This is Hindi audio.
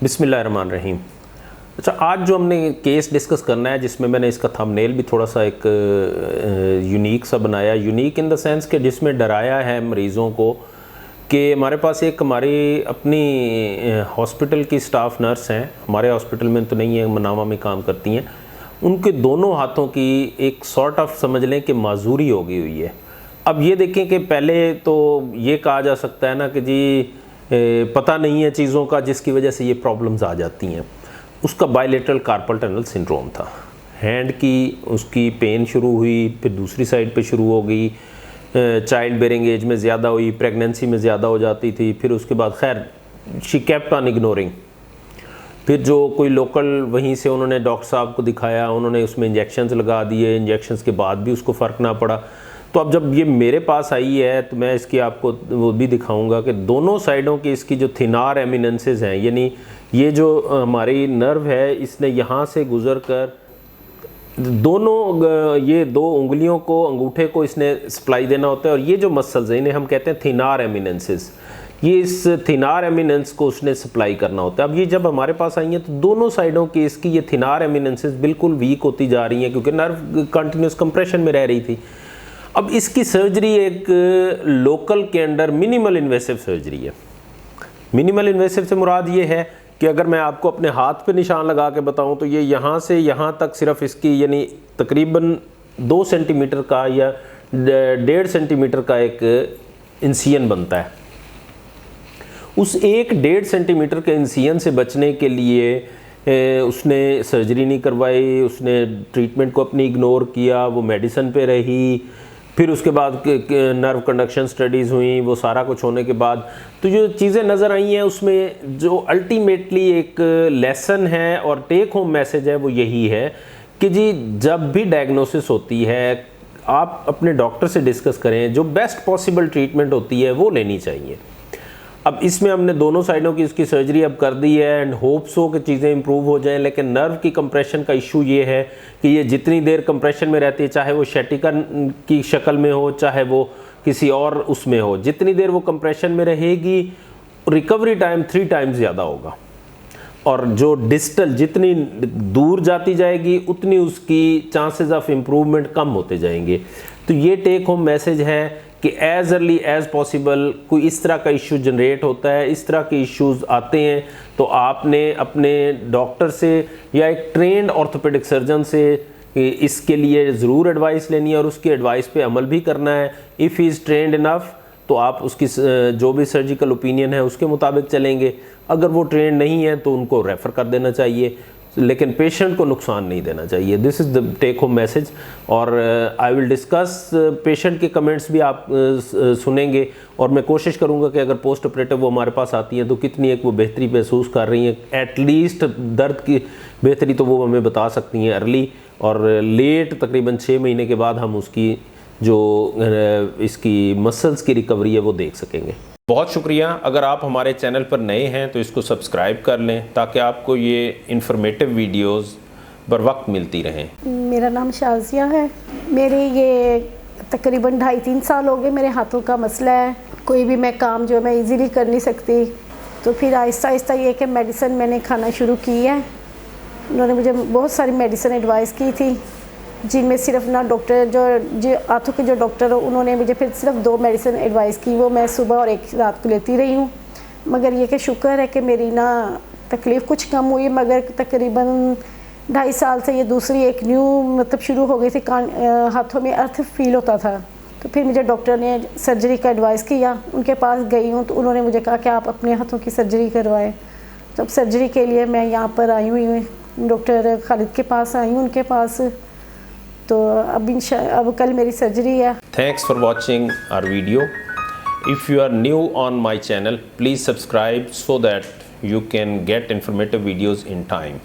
बिस्मिल्लाहिर्रहमानिर्रहीम। अच्छा, आज जो हमने केस डिस्कस करना है, जिसमें मैंने इसका थंबनेल भी थोड़ा सा एक यूनिक सा बनाया, यूनिक इन द सेंस कि जिसमें डराया है मरीज़ों को कि हमारे पास एक हमारी अपनी हॉस्पिटल की स्टाफ नर्स हैं, हमारे हॉस्पिटल में तो नहीं है, मनामा में काम करती हैं, उनके दोनों हाथों की एक सॉर्ट ऑफ समझ लें कि माजूरी हो गई हुई है। अब ये देखें कि पहले तो ये कहा जा सकता है ना कि जी पता नहीं है चीज़ों का, जिसकी वजह से ये प्रॉब्लम्स आ जाती हैं। उसका बायलेटरल कार्पल टनल सिंड्रोम था। हैंड की उसकी पेन शुरू हुई, फिर दूसरी साइड पे शुरू हो गई, चाइल्ड बेयरिंग एज में ज़्यादा हुई, प्रेगनेंसी में ज़्यादा हो जाती थी, फिर उसके बाद खैर शी केप्ट ऑन इग्नोरिंग। फिर जो कोई लोकल वहीं से उन्होंने डॉक्टर साहब को दिखाया, उन्होंने उसमें इंजेक्शंस लगा दिए, इंजेक्शंस के बाद भी उसको फ़र्क ना पड़ा। तो अब जब ये मेरे पास आई है तो मैं इसकी आपको वो भी दिखाऊंगा कि दोनों साइडों की इसकी जो थिनार एमिनेंसेस हैं, यानी ये जो हमारी नर्व है, इसने यहाँ से गुज़र कर दोनों ये दो उंगलियों को, अंगूठे को इसने सप्लाई देना होता है, और ये जो मसल्स हैं इन्हें हम कहते हैं थिनार एमिनेंसेस। ये इस थिनार एमिनेंस को उसने सप्लाई करना होता है। अब ये जब हमारे पास आई है तो दोनों साइडों की इसकी ये थिनार एमिनेंसेस बिल्कुल वीक होती जा रही हैं, क्योंकि नर्व कंटिन्यूस कंप्रेशन में रह रही थी। अब इसकी सर्जरी एक लोकल के अंडर मिनिमल इन्वेसिव सर्जरी है। मिनिमल इन्वेसिव से मुराद ये है कि अगर मैं आपको अपने हाथ पे निशान लगा के बताऊं तो ये यहाँ से यहाँ तक सिर्फ इसकी यानी तकरीबन 2 सेंटीमीटर का या 1.5 सेंटीमीटर का एक इंसियन बनता है। उस 1-1.5 सेंटीमीटर के इंसियन से बचने के लिए उसने सर्जरी नहीं करवाई, उसने ट्रीटमेंट को अपनी इग्नोर किया, वो मेडिसिन पे रही। फिर उसके बाद नर्व कंडक्शन स्टडीज़ हुई, वो सारा कुछ होने के बाद तो जो चीज़ें नज़र आई हैं उसमें जो अल्टीमेटली एक लेसन है और टेक होम मैसेज है वो यही है कि जी जब भी डायग्नोसिस होती है आप अपने डॉक्टर से डिस्कस करें, जो बेस्ट पॉसिबल ट्रीटमेंट होती है वो लेनी चाहिए। अब इसमें हमने दोनों साइडों की इसकी सर्जरी अब कर दी है एंड होप सो कि चीज़ें इंप्रूव हो जाएं, लेकिन नर्व की कंप्रेशन का इशू ये है कि ये जितनी देर कंप्रेशन में रहती है, चाहे वो शैटिका की शक्ल में हो, चाहे वो किसी और उसमें हो, जितनी देर वो कंप्रेशन में रहेगी रिकवरी टाइम 3 टाइम्स ज़्यादा होगा, और जो डिस्टल जितनी दूर जाती जाएगी उतनी उसकी चांसेस ऑफ इम्प्रूवमेंट कम होते जाएंगे। तो ये टेक होम मैसेज है कि एज अर्ली एज पॉसिबल कोई इस तरह का इशू जनरेट होता है, इस तरह के इश्यूज आते हैं तो आपने अपने डॉक्टर से या एक ट्रेंड ऑर्थोपेडिक सर्जन से इसके लिए ज़रूर एडवाइस लेनी है और उसकी एडवाइस पे अमल भी करना है। If he is trend enough तो आप उसकी जो भी सर्जिकल ओपिनियन है उसके मुताबिक चलेंगे, अगर वो ट्रेंड नहीं है तो उनको रेफ़र कर देना चाहिए, लेकिन पेशेंट को नुकसान नहीं देना चाहिए। This is the take home message. और आई विल डिस्कस पेशेंट के कमेंट्स भी आप सुनेंगे, और मैं कोशिश करूंगा कि अगर पोस्ट ऑपरेटिव वो हमारे पास आती हैं तो कितनी एक वो बेहतरी महसूस कर रही हैं, एटलीस्ट दर्द की बेहतरी तो वो हमें बता सकती हैं अर्ली, और लेट तकरीबन 6 महीने के बाद हम उसकी जो इसकी मसल्स की रिकवरी है वो देख सकेंगे। बहुत शुक्रिया। अगर आप हमारे चैनल पर नए हैं तो इसको सब्सक्राइब कर लें ताकि आपको ये इन्फॉर्मेटिव वीडियोस बर वक्त मिलती रहें। मेरा नाम शाजिया है। मेरे ये तकरीबन 2.5-3 साल हो गए मेरे हाथों का मसला है। कोई भी मैं काम जो मैं इजीली कर नहीं सकती, तो फिर आहिस्ता आहिस्ता ये कि मेडिसिन मैंने खाना शुरू की है। उन्होंने मुझे बहुत सारी मेडिसिन एडवाइस की थी, जिनमें सिर्फ ना डॉक्टर जो आंखों के जो डॉक्टर हो उन्होंने मुझे फिर सिर्फ 2 मेडिसिन एडवाइस की, वो मैं सुबह और एक रात को लेती रही हूँ। मगर ये कि शुक्र है कि मेरी ना तकलीफ़ कुछ कम हुई, मगर तकरीबन 2.5 साल से ये दूसरी एक न्यू मतलब शुरू हो गई थी, हाथों में अर्थ फील होता था। तो फिर मुझे डॉक्टर ने सर्जरी का एडवाइस किया, उनके पास गई हूँ तो उन्होंने मुझे कहा कि आप अपने हाथों की सर्जरी करवाएं। तो अब सर्जरी के लिए मैं यहाँ पर आई हुई हूँ, डॉक्टर खालिद के पास आई हूँ उनके पास। तो अब कल मेरी सर्जरी है। Thanks for watching our video. If you are new on my channel please subscribe so that you can get informative videos in time.